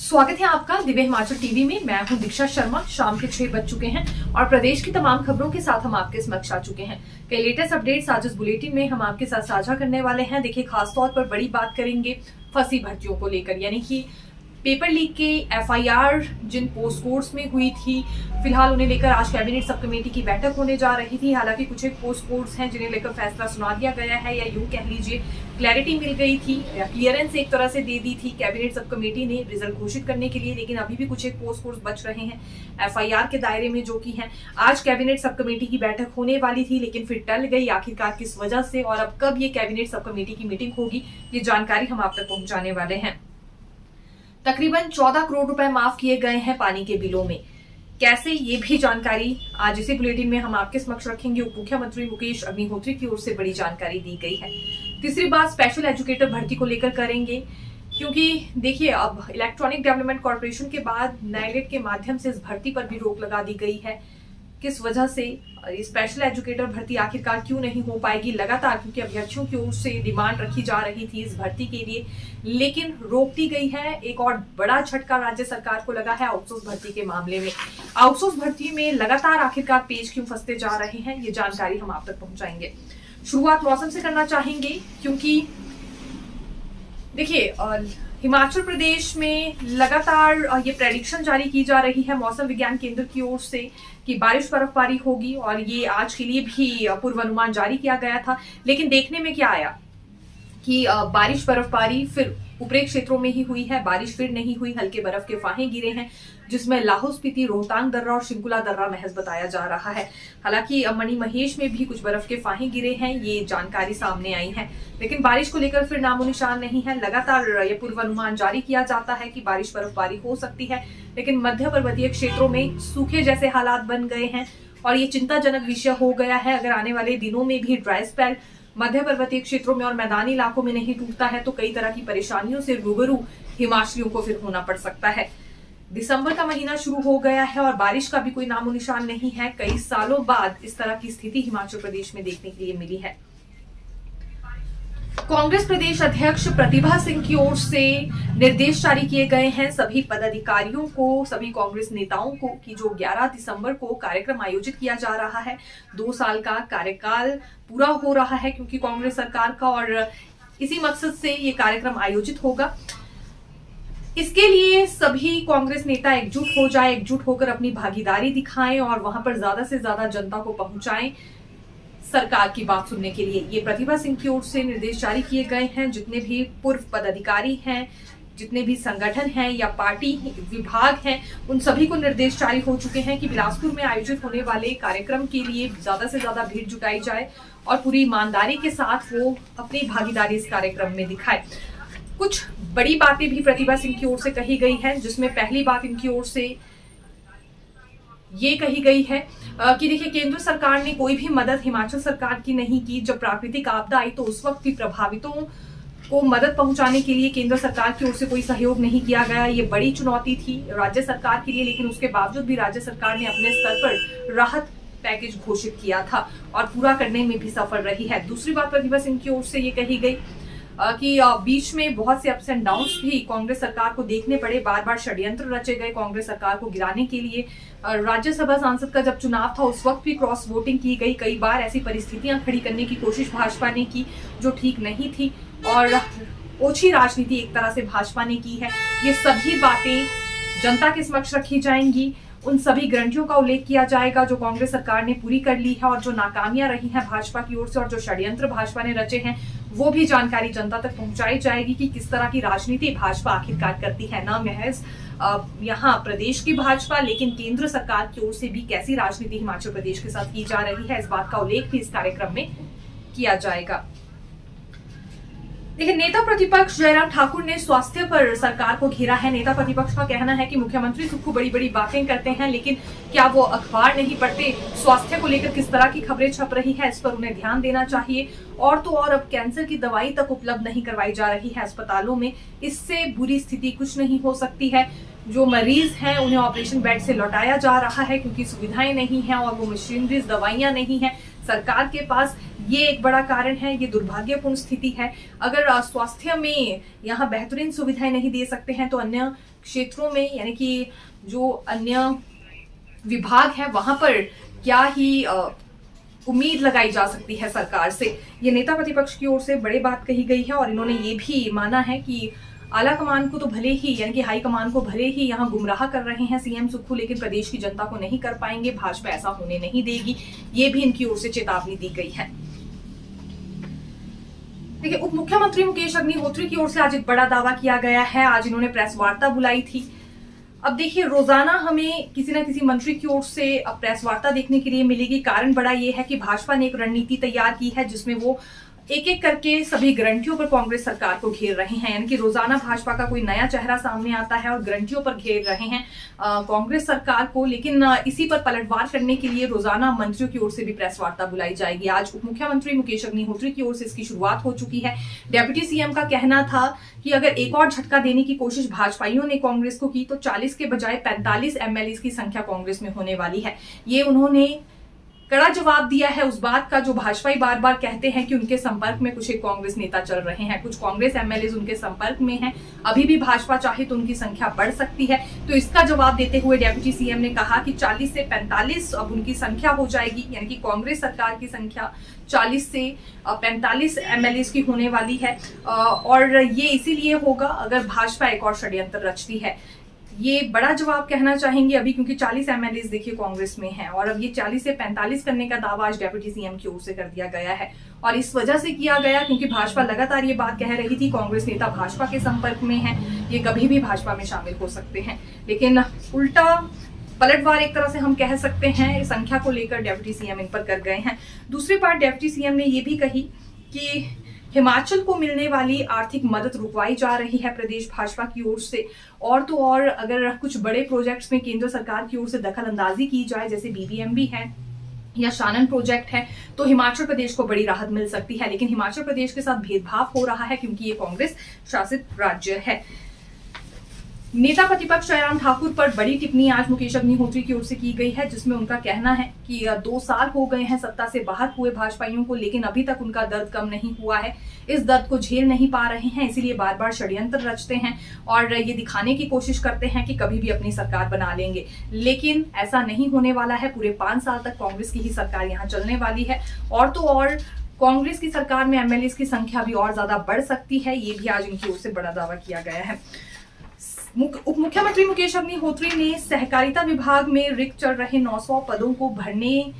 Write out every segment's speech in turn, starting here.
स्वागत है आपका दिव्य हिमाचल टीवी में। मैं हूं दीक्षा शर्मा। शाम के 6 बज चुके हैं और प्रदेश की तमाम खबरों के साथ हम आपके समक्ष आ चुके हैं। कई लेटेस्ट अपडेट्स आज इस बुलेटिन में हम आपके साथ साझा करने वाले हैं। देखिए, खास तौर पर बड़ी बात करेंगे फंसी भर्तियों को लेकर, यानी कि पेपर लीक के एफआईआर जिन पोस्ट कोर्स में हुई थी, फिलहाल उन्हें लेकर आज कैबिनेट सब कमेटी की बैठक होने जा रही थी। हालांकि कुछ एक पोस्ट कोर्स हैं जिन्हें लेकर फैसला सुना दिया गया है, या यूं कह लीजिए क्लैरिटी मिल गई थी या क्लियरेंस एक तरह से दे दी थी कैबिनेट सब कमेटी ने रिजल्ट घोषित करने के लिए। लेकिन अभी भी कुछ एक पोस्ट कोर्स बच रहे हैं एफआईआर के दायरे में, जो कि हैं। आज कैबिनेट सब कमेटी की बैठक होने वाली थी, लेकिन फिर टल गई। आखिरकार किस वजह से और अब कब ये कैबिनेट सब कमेटी की मीटिंग होगी, ये जानकारी हम आप तक पहुंचाने वाले हैं। तकरीबन 14 करोड़ रुपए माफ किए गए हैं पानी के बिलों में। कैसे, ये भी जानकारी आज इसी बुलेटिन में हम आपके समक्ष रखेंगे। उप मुख्यमंत्री मुकेश अग्निहोत्री की ओर से बड़ी जानकारी दी गई है। तीसरी बात स्पेशल एजुकेटर भर्ती को लेकर करेंगे, क्योंकि देखिए, अब इलेक्ट्रॉनिक डेवलपमेंट कॉर्पोरेशन के बाद नाइलेट के माध्यम से इस भर्ती पर भी रोक लगा दी गई है। किस वजह से स्पेशल एजुकेटर भर्ती आखिरकार क्यों नहीं हो पाएगी लगातार, क्योंकि अभ्यर्थियों की ओर से डिमांड रखी जा रही थी इस भर्ती के लिए, लेकिन रोक दी गई है। एक और बड़ा झटका राज्य सरकार को लगा है आउटसोर्स भर्ती के मामले में। आउटसोर्स भर्ती में लगातार आखिरकार पेज क्यों फंसते जा रहे हैं, ये जानकारी हम आप तक पहुंचाएंगे। शुरुआत मौसम से करना चाहेंगे, क्योंकि देखिए, हिमाचल प्रदेश में लगातार ये प्रेडिक्शन जारी की जा रही है मौसम विज्ञान केंद्र की ओर से कि बारिश बर्फबारी होगी, और ये आज के लिए भी पूर्वानुमान जारी किया गया था। लेकिन देखने में क्या आया कि बारिश बर्फबारी फिर ऊपरी क्षेत्रों में ही हुई है, बारिश फिर नहीं हुई। हल्के बर्फ के फाहे गिरे हैं, जिसमें लाहौल स्पीति, रोहतांग दर्रा और शिंकुला दर्रा महज बताया जा रहा है। हालांकि मणिमहेश में भी कुछ बर्फ के फाहे गिरे हैं, ये जानकारी सामने आई है। लेकिन बारिश को लेकर फिर नामो निशान नहीं है। लगातार ये पूर्वानुमान जारी किया जाता है कि बारिश बर्फबारी हो सकती है, लेकिन मध्य पर्वतीय क्षेत्रों में सूखे जैसे हालात बन गए हैं और ये चिंताजनक विषय हो गया है। अगर आने वाले दिनों में भी ड्राई स्पेल मध्य पर्वतीय क्षेत्रों में और मैदानी इलाकों में नहीं टूटता है, तो कई तरह की परेशानियों से रूबरू हिमाचलियों को फिर होना पड़ सकता है। दिसंबर का महीना शुरू हो गया है और बारिश का भी कोई नामो निशान नहीं है। कई सालों बाद इस तरह की स्थिति हिमाचल प्रदेश में देखने के लिए मिली है। कांग्रेस प्रदेश अध्यक्ष प्रतिभा सिंह की ओर से निर्देश जारी किए गए हैं सभी पदाधिकारियों को, सभी कांग्रेस नेताओं को, कि जो 11 दिसंबर को कार्यक्रम आयोजित किया जा रहा है, 2 साल का कार्यकाल पूरा हो रहा है क्योंकि कांग्रेस सरकार का, और इसी मकसद से ये कार्यक्रम आयोजित होगा। इसके लिए सभी कांग्रेस नेता एकजुट हो जाए, एकजुट होकर अपनी भागीदारी दिखाएं और वहां पर ज्यादा से ज्यादा जनता को पहुंचाएं सरकार की बात सुनने के लिए। ये प्रतिभा सिंह की ओर से निर्देश जारी किए गए हैं। जितने भी पूर्व पदाधिकारी हैं, जितने भी संगठन हैं या पार्टी विभाग हैं, उन सभी को निर्देश जारी हो चुके हैं कि बिलासपुर में आयोजित होने वाले कार्यक्रम के लिए ज्यादा से ज्यादा भीड़ जुटाई जाए और पूरी ईमानदारी के साथ वो अपनी भागीदारी इस कार्यक्रम में दिखाए। कुछ बड़ी बातें भी प्रतिभा सिंह की ओर से कही गई है, जिसमें पहली बात इनकी ओर से ये कही गई है कि देखिए, केंद्र सरकार ने कोई भी मदद हिमाचल सरकार की नहीं की। जब प्राकृतिक आपदा आई तो उस वक्त भी प्रभावितों को मदद पहुंचाने के लिए केंद्र सरकार की ओर से कोई सहयोग नहीं किया गया। ये बड़ी चुनौती थी राज्य सरकार के लिए, लेकिन उसके बावजूद भी राज्य सरकार ने अपने स्तर पर राहत पैकेज घोषित किया था और पूरा करने में भी सफल रही है। दूसरी बात प्रतिभा सिंह की ओर से ये कही गई कि बीच में बहुत से अप्स एंड डाउन्स भी कांग्रेस सरकार को देखने पड़े। बार बार षड्यंत्र रचे गए कांग्रेस सरकार को गिराने के लिए। राज्यसभा सांसद का जब चुनाव था उस वक्त भी क्रॉस वोटिंग की गई। कई बार ऐसी परिस्थितियां खड़ी करने की कोशिश भाजपा ने की जो ठीक नहीं थी, और ओछी राजनीति एक तरह से भाजपा ने की है। ये सभी बातें जनता के समक्ष रखी जाएंगी। उन सभी गारंटियों का उल्लेख किया जाएगा जो कांग्रेस सरकार ने पूरी कर ली है और जो नाकामियां रही हैं भाजपा की ओर से और जो षड्यंत्र भाजपा ने रचे हैं, वो भी जानकारी जनता तक पहुंचाई जाएगी कि किस तरह की राजनीति भाजपा आखिरकार करती है। न महज यहाँ प्रदेश की भाजपा, लेकिन केंद्र सरकार की ओर से भी कैसी राजनीति हिमाचल प्रदेश के साथ की जा रही है, इस बात का उल्लेख भी इस कार्यक्रम में किया जाएगा। देखिए, नेता प्रतिपक्ष जयराम ठाकुर ने स्वास्थ्य पर सरकार को घेरा है। नेता प्रतिपक्ष का कहना है कि मुख्यमंत्री सबको बड़ी बड़ी बातें करते हैं, लेकिन क्या वो अखबार नहीं पढ़ते? स्वास्थ्य को लेकर किस तरह की खबरें छप रही है, इस पर उन्हें ध्यान देना चाहिए। और तो और अब कैंसर की दवाई तक उपलब्ध नहीं करवाई जा रही है अस्पतालों में। इससे बुरी स्थिति कुछ नहीं हो सकती है। जो मरीज हैं उन्हें ऑपरेशन बेड से लौटाया जा रहा है क्योंकि सुविधाएं नहीं हैं और वो मशीनरीज, दवाइयां नहीं है। सरकार के पास ये एक बड़ा कारण है, ये दुर्भाग्यपूर्ण स्थिति है। अगर स्वास्थ्य में यहाँ बेहतरीन सुविधाएं नहीं दे सकते हैं तो अन्य क्षेत्रों में, यानी कि जो अन्य विभाग है वहां पर क्या ही उम्मीद लगाई जा सकती है सरकार से। ये नेता प्रतिपक्ष की ओर से बड़ी बात कही गई है और इन्होंने ये भी माना है कि आला कमान को तो भले ही, यानी कि हाई कमान को भले ही यहाँ गुमराह कर रहे हैं सीएम सुक्खू, लेकिन प्रदेश की जनता को नहीं कर पाएंगे। भाजपा ऐसा होने नहीं देगी, ये भी इनकी ओर से चेतावनी दी गई है। देखिए, उप मुख्यमंत्री मुकेश अग्निहोत्री की ओर से आज एक बड़ा दावा किया गया है। आज इन्होंने प्रेस वार्ता बुलाई थी। अब देखिए, रोजाना हमें किसी न किसी मंत्री की ओर से अब प्रेस वार्ता देखने के लिए मिलेगी। कारण बड़ा ये है कि भाजपा ने एक रणनीति तैयार की है जिसमें वो एक एक करके सभी गारंटियों पर कांग्रेस सरकार को घेर रहे हैं। यानी कि रोजाना भाजपा का कोई नया चेहरा सामने आता है और गारंटियों पर घेर रहे हैं कांग्रेस सरकार को। लेकिन इसी पर पलटवार करने के लिए रोजाना मंत्रियों की ओर से भी प्रेस वार्ता बुलाई जाएगी। आज उप मुख्यमंत्री मुकेश अग्निहोत्री की ओर से इसकी शुरुआत हो चुकी है। डिप्टी सीएम का कहना था कि अगर एक और झटका देने की कोशिश भाजपाइयों ने कांग्रेस को की तो 40 के बजाय 45 एमएलए की संख्या कांग्रेस में होने वाली है। ये उन्होंने कड़ा जवाब दिया है उस बात का जो भाजपाई बार बार कहते हैं कि उनके संपर्क में कुछ एक कांग्रेस नेता चल रहे हैं, कुछ कांग्रेस एमएलए उनके संपर्क में हैं। अभी भी भाजपा चाहे तो उनकी संख्या बढ़ सकती है। तो इसका जवाब देते हुए डिप्टी सीएम ने कहा कि 40 से 45 अब उनकी संख्या हो जाएगी, यानी कि कांग्रेस सरकार की संख्या 40 से 45 एमएलए की होने वाली है। और ये इसीलिए होगा अगर भाजपा एक और षड्यंत्र रचती है। ये बड़ा जवाब कहना चाहेंगे अभी, क्योंकि 40 एमएलए देखिए कांग्रेस में हैं और अब ये 40 से 45 करने का दावा आज डिप्टी सीएम की ओर से कर दिया गया है। और इस वजह से किया गया क्योंकि भाजपा लगातार ये बात कह रही थी कांग्रेस नेता भाजपा के संपर्क में हैं, ये कभी भी भाजपा में शामिल हो सकते हैं। लेकिन उल्टा पलटवार एक तरह से हम कह सकते हैं संख्या को लेकर डिप्टी सीएम इन पर कर गए हैं। दूसरी बात डिप्टी सीएम ने ये भी कही कि हिमाचल को मिलने वाली आर्थिक मदद रुकवाई जा रही है प्रदेश भाजपा की ओर से। और तो और अगर कुछ बड़े प्रोजेक्ट्स में केंद्र सरकार की ओर से दखल अंदाजी की जाए, जैसे बीबीएमबी है या शानन प्रोजेक्ट है, तो हिमाचल प्रदेश को बड़ी राहत मिल सकती है। लेकिन हिमाचल प्रदेश के साथ भेदभाव हो रहा है क्योंकि ये कांग्रेस शासित राज्य है। नेता प्रतिपक्ष जयराम ठाकुर पर बड़ी टिप्पणी आज मुकेश अग्निहोत्री की ओर से की गई है, जिसमें उनका कहना है कि 2 साल हो गए हैं सत्ता से बाहर हुए भाजपाइयों को, लेकिन अभी तक उनका दर्द कम नहीं हुआ है। इस दर्द को झेल नहीं पा रहे हैं, इसीलिए बार बार षड्यंत्र रचते हैं और ये दिखाने की कोशिश करते हैं कि कभी भी अपनी सरकार बना लेंगे। लेकिन ऐसा नहीं होने वाला है। पूरे 5 साल तक कांग्रेस की ही सरकार यहाँ चलने वाली है। और तो और कांग्रेस की सरकार में एमएलए की संख्या भी और ज्यादा बढ़ सकती है। ये भी आज इनकी ओर से बड़ा दावा किया गया है। उप मुख्यमंत्री मुकेश अग्निहोत्री ने सहकारिता विभाग में रिक्त चल रहे 900 पदों को भरने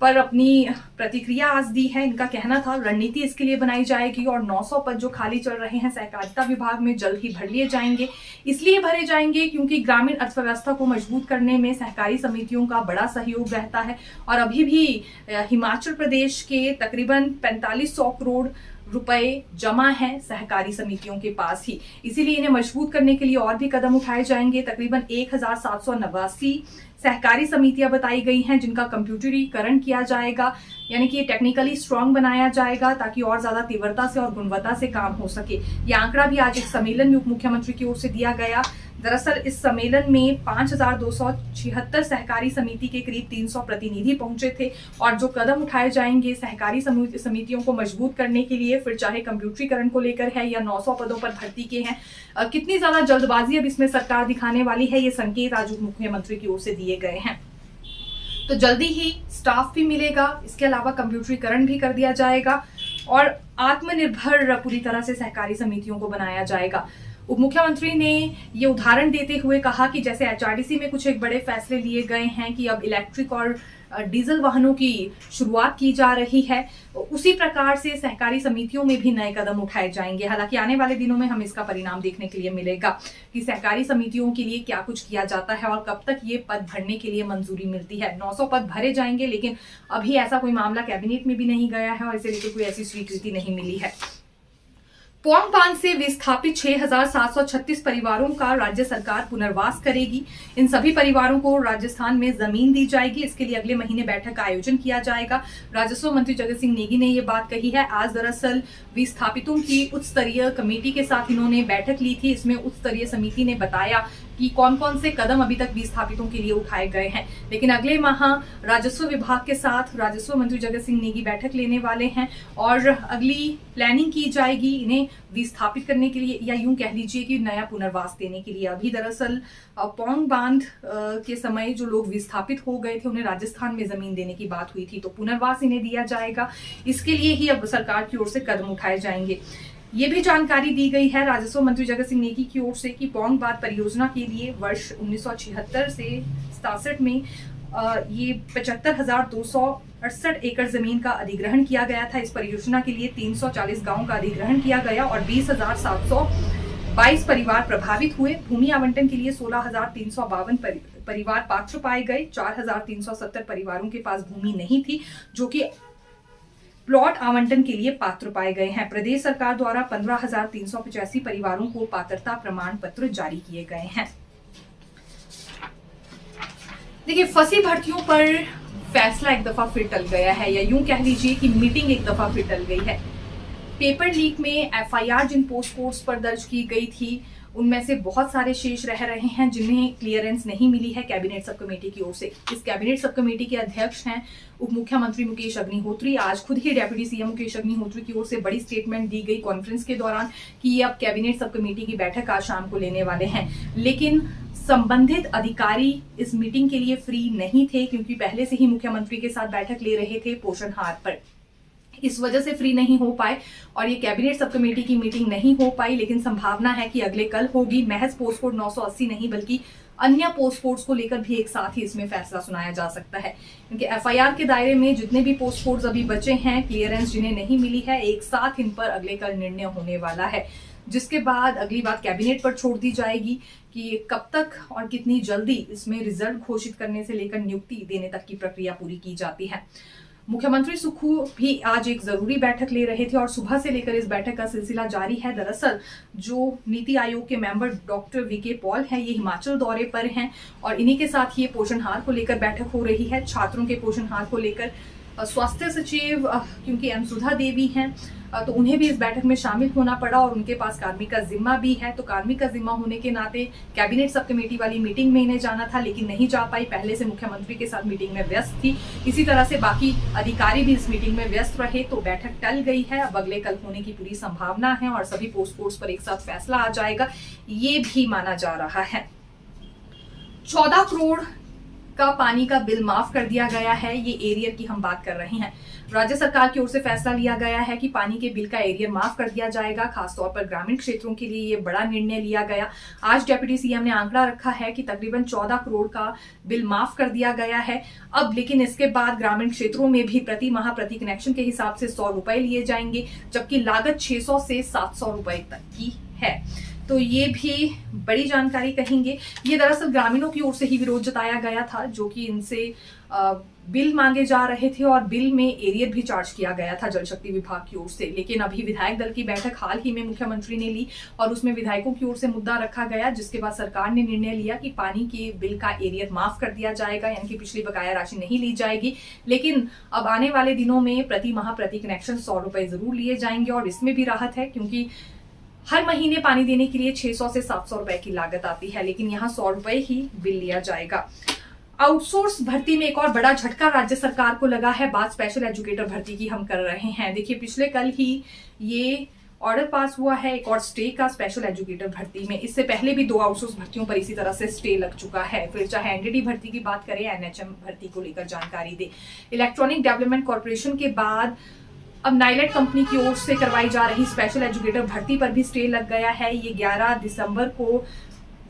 पर अपनी प्रतिक्रिया आज दी है। इनका कहना था रणनीति इसके लिए बनाई जाएगी और 900 पद जो खाली चल रहे हैं सहकारिता विभाग में जल्द ही भर लिए जाएंगे। इसलिए भरे जाएंगे क्योंकि ग्रामीण अर्थव्यवस्था को मजबूत करने में सहकारी समितियों का बड़ा सहयोग रहता है और अभी भी हिमाचल प्रदेश के तकरीबन 4500 करोड़ रुपए जमा है सहकारी समितियों के पास ही। इसीलिए इन्हें मजबूत करने के लिए और भी कदम उठाए जाएंगे। तकरीबन 1789 सहकारी समितियां बताई गई हैं जिनका कंप्यूटरीकरण किया जाएगा, यानी कि टेक्निकली स्ट्रांग बनाया जाएगा ताकि और ज्यादा तीव्रता से और गुणवत्ता से काम हो सके। यह आंकड़ा भी आज एक सम्मेलन में उप मुख्यमंत्री की ओर से दिया गया। दरअसल इस सम्मेलन में 5276 सहकारी समिति के करीब 300 प्रतिनिधि पहुंचे थे और जो कदम उठाए जाएंगे सहकारी समितियों को मजबूत करने के लिए, फिर चाहे कंप्यूटरीकरण को लेकर है या 900 पदों पर भर्ती के हैं, कितनी ज्यादा जल्दबाजी अब इसमें सरकार दिखाने वाली है, ये संकेत आज उप मुख्यमंत्री की ओर से दिए गए हैं। तो जल्दी ही स्टाफ भी मिलेगा, इसके अलावा कंप्यूटरीकरण भी कर दिया जाएगा और आत्मनिर्भर पूरी तरह से सहकारी समितियों को बनाया जाएगा। उप मुख्यमंत्री ने ये उदाहरण देते हुए कहा कि जैसे एचआरटीसी में कुछ एक बड़े फैसले लिए गए हैं कि अब इलेक्ट्रिक और डीजल वाहनों की शुरुआत की जा रही है, उसी प्रकार से सहकारी समितियों में भी नए कदम उठाए जाएंगे। हालांकि आने वाले दिनों में हमें इसका परिणाम देखने के लिए मिलेगा कि सहकारी समितियों के लिए क्या कुछ किया जाता है और कब तक ये पद भरने के लिए मंजूरी मिलती है। 900 पद भरे जाएंगे, लेकिन अभी ऐसा कोई मामला कैबिनेट में भी नहीं गया है और इसे लेकर कोई ऐसी स्वीकृति नहीं मिली है। पौंग बांध से विस्थापित 6736 परिवारों का राज्य सरकार पुनर्वास करेगी। इन सभी परिवारों को राजस्थान में जमीन दी जाएगी। इसके लिए अगले महीने बैठक का आयोजन किया जाएगा। राजस्व मंत्री जगत सिंह नेगी ने ये बात कही है। आज दरअसल विस्थापितों की उच्च स्तरीय कमेटी के साथ इन्होंने बैठक ली थी। इसमें उच्च स्तरीय समिति ने बताया कि कौन कौन से कदम अभी तक विस्थापितों के लिए उठाए गए हैं। लेकिन अगले माह राजस्व विभाग के साथ राजस्व मंत्री जगत सिंह नेगी बैठक लेने वाले हैं और अगली प्लानिंग की जाएगी इन्हें विस्थापित करने के लिए, या यूं कह लीजिए कि नया पुनर्वास देने के लिए। अभी दरअसल पौंग बांध के समय जो लोग विस्थापित हो गए थे उन्हें राजस्थान में जमीन देने की बात हुई थी, तो पुनर्वास इन्हें दिया जाएगा। इसके लिए ही अब सरकार की ओर से कदम उठाए जाएंगे। ये भी जानकारी दी गई है राजस्व मंत्री जगत सिंह नेगी की ओर से कि पौंग बांध परियोजना के लिए वर्ष 1976 से 67 में ये 75,268 एकड़ जमीन का अधिग्रहण किया गया था। इस परियोजना के लिए 340 गांवों का अधिग्रहण किया गया और 20,722 परिवार प्रभावित हुए। भूमि आवंटन के लिए 16,352 परिवार पात्र पाए गए। 4,370 परिवारों के पास भूमि नहीं थी जो कि प्लॉट आवंटन के लिए पात्र पाए गए हैं। प्रदेश सरकार द्वारा 15,385 परिवारों को पात्रता प्रमाण पत्र जारी किए गए हैं। देखिए, फंसी भर्तियों पर फैसला एक दफा फिर टल गया है, या यूं कह लीजिए कि मीटिंग एक दफा फिर टल गई है। पेपर लीक में एफआईआर जिन पोस्ट कोड्स पर दर्ज की गई थी उनमें से बहुत सारे शेष रह रहे हैं जिन्हें क्लियरेंस नहीं मिली है कैबिनेट सब कमेटी की ओर से। इस कैबिनेट सब कमेटी के अध्यक्ष हैं उप मुख्यमंत्री मुकेश अग्निहोत्री। आज खुद ही डेप्यूटी सीएम मुकेश अग्निहोत्री की ओर से बड़ी स्टेटमेंट दी गई कॉन्फ्रेंस के दौरान कि ये अब कैबिनेट सब कमेटी की बैठक आज शाम को लेने वाले हैं। लेकिन संबंधित अधिकारी इस मीटिंग के लिए फ्री नहीं थे क्योंकि पहले से ही मुख्यमंत्री के साथ बैठक ले रहे थे पोषण हार पर। इस वजह से फ्री नहीं हो पाए और ये कैबिनेट सब कमेटी की मीटिंग नहीं हो पाई। लेकिन संभावना है कि अगले कल होगी। महज पोस्ट कोड 980 नहीं बल्कि अन्य पोस्ट कोड्स को लेकर भी एक साथ ही इसमें फैसला सुनाया जा सकता है, क्योंकि एफआईआर के दायरे में जितने भी पोस्ट कोड्स अभी बचे हैं, क्लियरेंस जिन्हें नहीं मिली है, एक साथ इन पर अगले कल निर्णय होने वाला है। जिसके बाद अगली बात कैबिनेट पर छोड़ दी जाएगी कि कब तक और कितनी जल्दी इसमें रिजल्ट घोषित करने से लेकर नियुक्ति देने तक की प्रक्रिया पूरी की जाती है। मुख्यमंत्री सुक्खू भी आज एक जरूरी बैठक ले रहे थे और सुबह से लेकर इस बैठक का सिलसिला जारी है। दरअसल जो नीति आयोग के मेंबर डॉक्टर वीके पॉल हैं, ये हिमाचल दौरे पर हैं और इन्हीं के साथ ये पोषण हार को लेकर बैठक हो रही है। छात्रों के पोषण हार को लेकर स्वास्थ्य सचिव क्योंकि एम सुधा देवी हैं तो उन्हें भी इस बैठक में शामिल होना पड़ा और उनके पास कार्मिक का जिम्मा भी है। तो कार्मिक का जिम्मा होने के नाते कैबिनेट सब कमेटी वाली मीटिंग में इन्हें जाना था लेकिन नहीं जा पाई। पहले से मुख्यमंत्री के साथ मीटिंग में व्यस्त थी। इसी तरह से बाकी अधिकारी भी इस मीटिंग में व्यस्त रहे तो बैठक टल गई है। अब अगले कल होने की पूरी संभावना है और सभी पोस्ट कोड्स पर एक साथ फैसला आ जाएगा, ये भी माना जा रहा है। 14 करोड़ का पानी का बिल माफ कर दिया गया है। ये एरियर की हम बात कर रहे हैं। राज्य सरकार की ओर से फैसला लिया गया है कि पानी के बिल का एरियर माफ कर दिया जाएगा। खासतौर पर ग्रामीण क्षेत्रों के लिए ये बड़ा निर्णय लिया गया। आज डेप्यूटी सीएम ने आंकड़ा रखा है कि तकरीबन 14 करोड़ का बिल माफ कर दिया गया है। अब लेकिन इसके बाद ग्रामीण क्षेत्रों में भी प्रति माह प्रति कनेक्शन के हिसाब से 100 रुपए लिए जाएंगे, जबकि लागत 600 से 700 रुपए तक की है। तो ये भी बड़ी जानकारी कहेंगे। ये दरअसल ग्रामीणों की ओर से ही विरोध जताया गया था जो कि इनसे बिल मांगे जा रहे थे और बिल में एरियर भी चार्ज किया गया था जल शक्ति विभाग की ओर से। लेकिन अभी विधायक दल की बैठक हाल ही में मुख्यमंत्री ने ली और उसमें विधायकों की ओर से मुद्दा रखा गया, जिसके बाद सरकार ने निर्णय लिया कि पानी के बिल का एरियर माफ कर दिया जाएगा, यानी कि पिछली बकाया राशि नहीं ली जाएगी। लेकिन अब आने वाले दिनों में प्रति माह प्रति कनेक्शन 100 रुपए जरूर लिए जाएंगे और इसमें भी राहत है क्योंकि हर महीने पानी देने के लिए 600 से 700 रुपए की लागत आती है, लेकिन यहाँ 100 रुपए ही बिल लिया जाएगा। आउटसोर्स भर्ती में एक और बड़ा झटका राज्य सरकार को लगा है। बात स्पेशल एजुकेटर भर्ती की हम कर रहे हैं। देखिए, पिछले कल ही ये ऑर्डर पास हुआ है एक और स्टे का स्पेशल एजुकेटर भर्ती में। इससे पहले भी 2 आउटसोर्स भर्तियों पर इसी तरह से स्टे लग चुका है। फिर चाहे एनडीटी भर्ती की बात करें, एनएचएम भर्ती को लेकर जानकारी दे। इलेक्ट्रॉनिक डेवलपमेंट कॉर्पोरेशन के बाद अब नाइलेट कंपनी की ओर से करवाई जा रही स्पेशल एजुकेटर भर्ती पर भी स्टे लग गया है। ये 11 दिसंबर को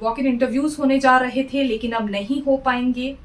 वॉक इन इंटरव्यूज होने जा रहे थे लेकिन अब नहीं हो पाएंगे।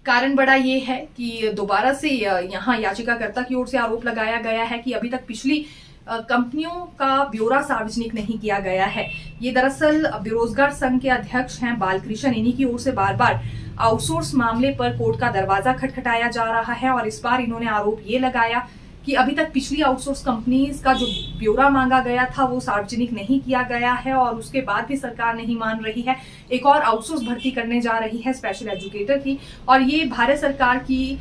कारण बड़ा ये है कि दोबारा से यहाँ याचिकाकर्ता की ओर से आरोप लगाया गया है कि अभी तक पिछली कंपनियों का ब्यौरा सार्वजनिक नहीं किया गया है। ये दरअसल बेरोजगार संघ के अध्यक्ष हैं बालकृष्ण, इन्हीं की ओर से बार बार आउटसोर्स मामले पर कोर्ट का दरवाजा खटखटाया जा रहा है और इस बार इन्होंने आरोप ये लगाया कि अभी तक पिछली आउटसोर्स कंपनीज का जो ब्यौरा मांगा गया था वो सार्वजनिक नहीं किया गया है और उसके बाद भी सरकार नहीं मान रही है। एक और आउटसोर्स भर्ती करने जा रही है स्पेशल एजुकेटर की और ये भारत सरकार की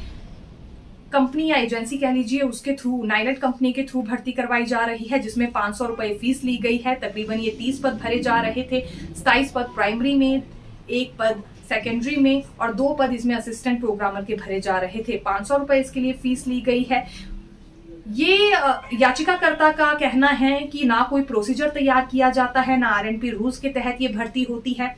कंपनी या एजेंसी कह लीजिए उसके थ्रू, नाइलेट कंपनी के थ्रू भर्ती करवाई जा रही है, जिसमें 500 रुपए फीस ली गई है। तकरीबन ये 30 पद भरे जा रहे थे। 27 पद प्राइमरी में, 1 पद सेकेंडरी में और 2 पद इसमें असिस्टेंट प्रोग्रामर के भरे जा रहे थे। 500 रुपए इसके लिए फीस ली गई है। ये याचिकाकर्ता का कहना है कि ना कोई प्रोसीजर तैयार किया जाता है, ना आरएनपी रूल्स के तहत ये भर्ती होती है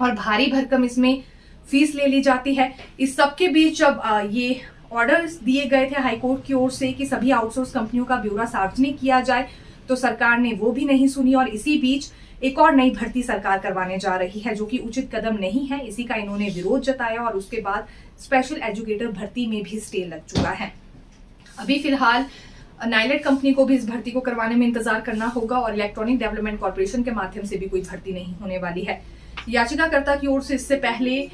और भारी भरकम इसमें फीस ले ली जाती है। इस सब के बीच जब ये ऑर्डर्स दिए गए थे हाईकोर्ट की ओर से कि सभी आउटसोर्स कंपनियों का ब्यौरा सार्वजनिक किया जाए, तो सरकार ने वो भी नहीं सुनी और इसी बीच एक और नई भर्ती सरकार करवाने जा रही है, जो कि उचित कदम नहीं है। इसी का इन्होंने विरोध जताया और उसके बाद स्पेशल एजुकेटर भर्ती में भी स्टे लग चुका है। अभी फिलहाल नाइलेट कंपनी को भी इस भर्ती को करवाने में इंतजार करना होगा और इलेक्ट्रॉनिक डेवलपमेंट कॉर्पोरेशन के माध्यम से भी कोई भर्ती नहीं होने वाली है। याचिकाकर्ता की ओर से इससे पहले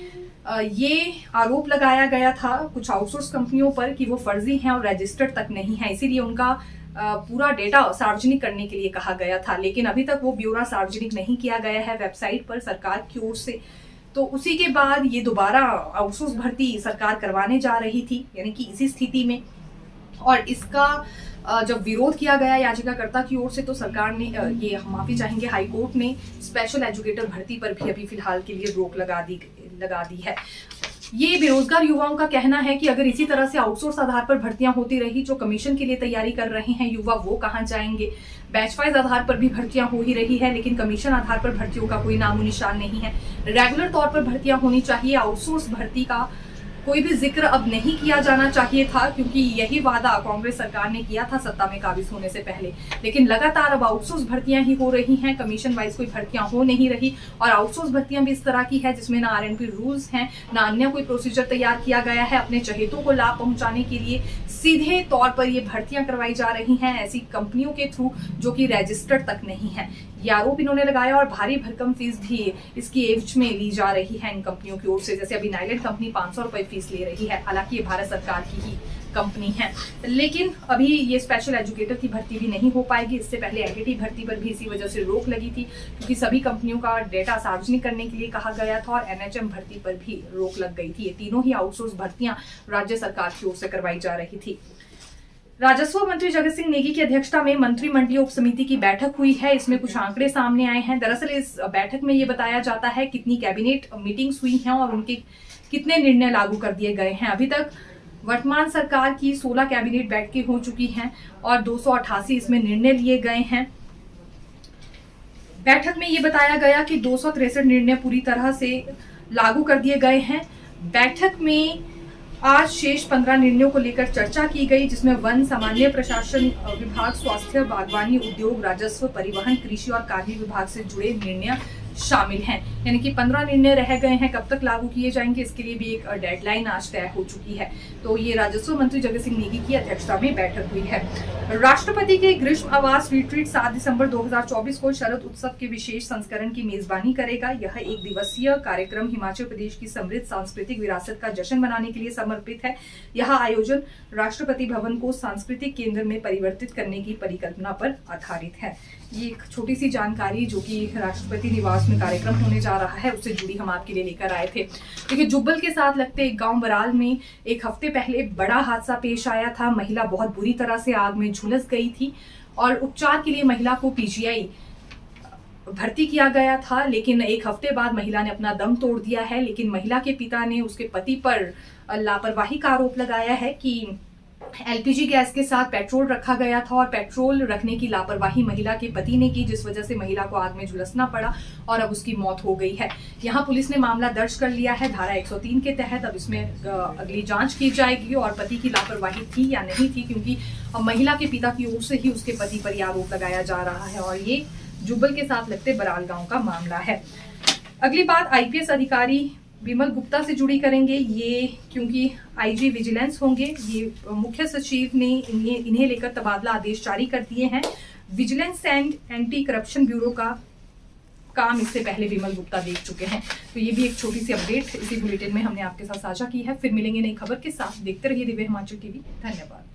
ये आरोप लगाया गया था कुछ आउटसोर्स कंपनियों पर कि वो फर्जी हैं और रजिस्टर्ड तक नहीं है, इसीलिए उनका पूरा डेटा सार्वजनिक करने के लिए कहा गया था, लेकिन अभी तक वो ब्यौरा सार्वजनिक नहीं किया गया है वेबसाइट पर सरकार की ओर से। तो उसी के बाद ये दोबारा आउटसोर्स भर्ती सरकार करवाने जा रही थी, यानी कि इसी स्थिति में। और इसका जब विरोध किया गया याचिकाकर्ता की ओर से, तो सरकार ने ये माफी चाहेंगे, हाईकोर्ट ने स्पेशल एजुकेटर भर्ती पर भी अभी फिलहाल के लिए रोक लगा दी है। ये बेरोजगार युवाओं का कहना है कि अगर इसी तरह से आउटसोर्स आधार पर भर्तियां होती रही, जो कमीशन के लिए तैयारी कर रहे हैं युवा वो कहां जाएंगे। बैच वाइज आधार पर भी भर्तियां हो ही रही है, लेकिन कमीशन आधार पर भर्तियों का कोई नामो निशान नहीं है। रेगुलर तौर पर भर्तियां होनी चाहिए, आउटसोर्स भर्ती का कोई भी जिक्र अब नहीं किया जाना चाहिए था, क्योंकि यही वादा कांग्रेस सरकार ने किया था सत्ता में काबिज होने से पहले। लेकिन लगातार अब आउटसोर्स भर्तियां ही हो रही हैं, कमीशन वाइज कोई भर्तियां हो नहीं रही। और आउटसोर्स भर्तियां भी इस तरह की है जिसमें ना आरएनपी रूल्स हैं, ना अन्य कोई प्रोसीजर तैयार किया गया है। अपने चहेतों को लाभ पहुंचाने के लिए सीधे तौर पर ये भर्तियां करवाई जा रही हैं ऐसी कंपनियों के थ्रू जो कि रजिस्टर्ड तक नहीं है। ये आरोप इन्होंने लगाया और भारी भरकम फीस भी इसकी एवज में ली जा रही है इन कंपनियों की ओर से। जैसे अभी नाइलेट कंपनी 500 रुपए फीस ले रही है, हालांकि ये भारत सरकार की ही कंपनी है, लेकिन अभी ये स्पेशल एजुकेटर की भर्ती भी नहीं हो पाएगी। इससे पहले एलटीटी भर्ती पर भी इसी वजह से रोक लगी थी, क्योंकि सभी कंपनियों का डेटा सार्वजनिक करने के लिए कहा गया था और एनएचएम भर्ती पर भी रोक लग गई थी। ये तीनों ही आउटसोर्स भर्तियां राज्य सरकार की ओर से करवाई जा रही थी। राजस्व मंत्री जगत सिंह नेगी की अध्यक्षता में मंत्रिमंडलीय उप समिति की बैठक हुई है। इसमें कुछ आंकड़े सामने आए हैं। दरअसल इस बैठक में ये बताया जाता है कितनी कैबिनेट मीटिंग्स हुई हैं और उनके कितने निर्णय लागू कर दिए गए हैं। अभी तक वर्तमान सरकार की 16 कैबिनेट बैठकें हो चुकी हैं और 288 इसमें निर्णय लिए गए हैं। बैठक में ये बताया गया कि 263 निर्णय पूरी तरह से लागू कर दिए गए हैं। बैठक में आज शेष 15 निर्णयों को लेकर चर्चा की गई, जिसमें वन, सामान्य प्रशासन विभाग, स्वास्थ्य, बागवानी, उद्योग, राजस्व, परिवहन, कृषि और कार्मिक विभाग से जुड़े निर्णय शामिल हैं। यानी कि 15 निर्णय रह गए हैं, कब तक लागू किए जाएंगे इसके लिए भी एक डेडलाइन आज तय हो चुकी है। तो ये राजस्व मंत्री जगत सिंह नेगी की अध्यक्षता में बैठक हुई है। राष्ट्रपति के ग्रीष्म आवास रिट्रीट 7 दिसंबर 2024 को शरद उत्सव के विशेष संस्करण की मेजबानी करेगा। यह एक दिवसीय कार्यक्रम हिमाचल प्रदेश की समृद्ध सांस्कृतिक विरासत का जश्न मनाने के लिए समर्पित है। यह आयोजन राष्ट्रपति भवन को सांस्कृतिक केंद्र में परिवर्तित करने की परिकल्पना पर आधारित है। ये एक छोटी सी जानकारी जो कि राष्ट्रपति निवास में कार्यक्रम होने जा रहा है उससे जुड़ी हम आपके लिए लेकर आए थे। देखिए, जुब्बल के साथ लगते एक गांव बराल में एक हफ्ते पहले बड़ा हादसा पेश आया था। महिला बहुत बुरी तरह से आग में झुलस गई थी और उपचार के लिए महिला को पीजीआई भर्ती किया गया था, लेकिन एक हफ्ते बाद महिला ने अपना दम तोड़ दिया है। लेकिन महिला के पिता ने उसके पति पर लापरवाही का आरोप लगाया है कि एलपीजी गैस के साथ पेट्रोल रखा गया था और पेट्रोल रखने की लापरवाही महिला के पति ने की, जिस वजह से महिला को आग में झुलसना पड़ा और अब उसकी मौत हो गई है। यहाँ पुलिस ने मामला दर्ज कर लिया है धारा 103 के तहत। अब इसमें अगली जांच की जाएगी और पति की लापरवाही थी या नहीं थी, क्योंकि महिला के पिता की ओर से ही उसके पति पर यह आरोप लगाया जा रहा है और ये जुब्बल के साथ लगते बराल गांव का मामला है। अगली बात आईपीएस अधिकारी विमल गुप्ता से जुड़ी करेंगे, ये क्योंकि आईजी विजिलेंस होंगे। ये मुख्य सचिव ने इन्हें लेकर तबादला आदेश जारी कर दिए हैं। Vigilance and anti corruption bureau का काम इससे पहले विमल गुप्ता देख चुके हैं। तो ये भी एक छोटी सी अपडेट इसी बुलेटिन में हमने आपके साथ साझा की है। फिर मिलेंगे नई खबर के साथ। देखते रहिए दिव्य हिमाचल टीवी। धन्यवाद।